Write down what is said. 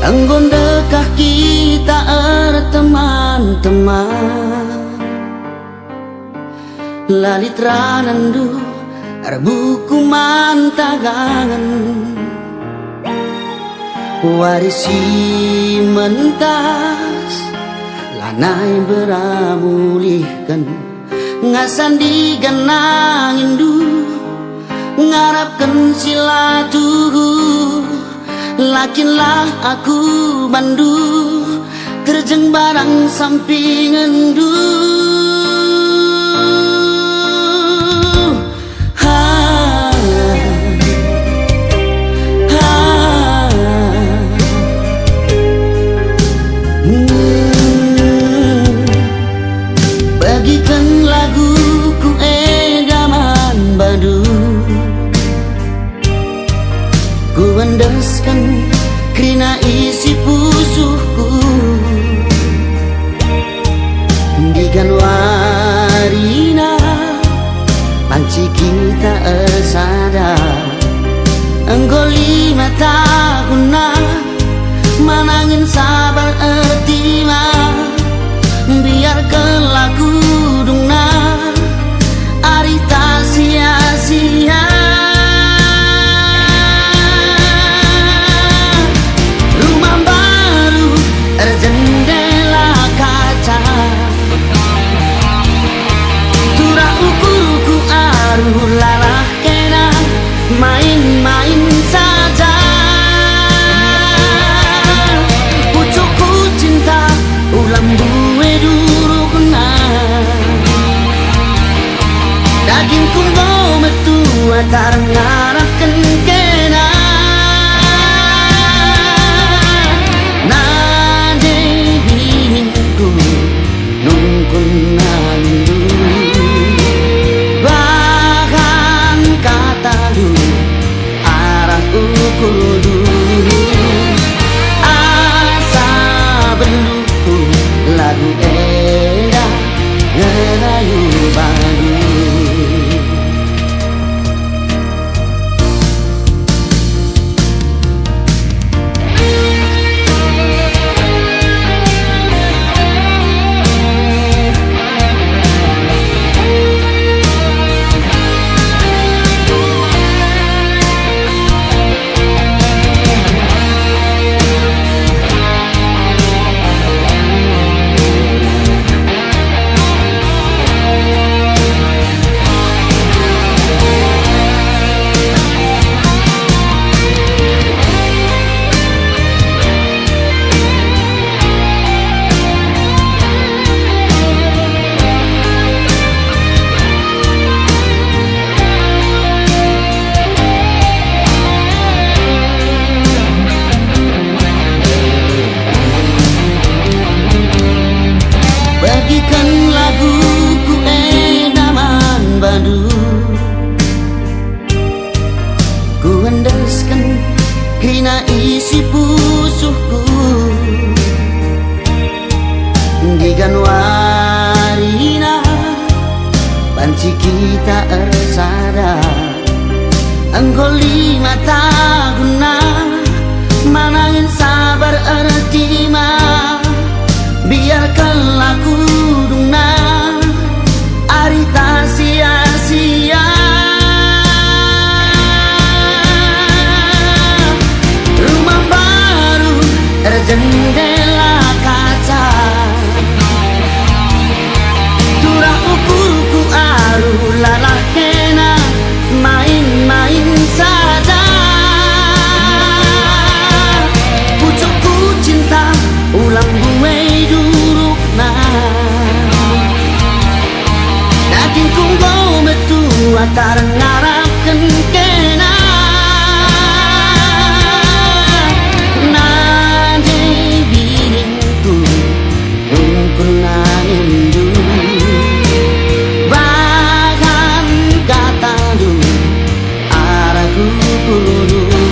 Enggon dekah kita teman-teman, lalit ranandu arbuku mantagangan, warisi mentas lanai beramulihkan, ngasandigan nangindu ngarapkan silatuhu. Lakinlah aku bandu terjeng barang sampingandu. Bagikan laguku edaman badu, ku endaskan krina isi pusuhku, digan warina panci kita esada. Engkau 5 tahun manangin sabar etima, biar kelaku dungna arita sia-sia. Jendela kaca turah ukurku aru lalah kena main-main saja. Pucukku cinta ulam buwe duru kena, dagingku mau metu atar ngarahkan kena. Bahkan kata lu arah ukur dulu, asa beluku lagu edah ngerayu badu. Bagikan laguku edaman badu, ku endaskan krina isi pusuhku, gigan warina panci kita ersada. Engkau 5 tahun manangin sabar ertima, biarkan laku dungna arita sia-sia. Rumah baru jendela kaca turah ukurku aru lalah kena main-main saja. Pucukku cinta ulang buwe durukna, dagingku mau metu atar ngarapkan kena. Nade biringku nungkun nangindu, bahkan kata du arahku kudu.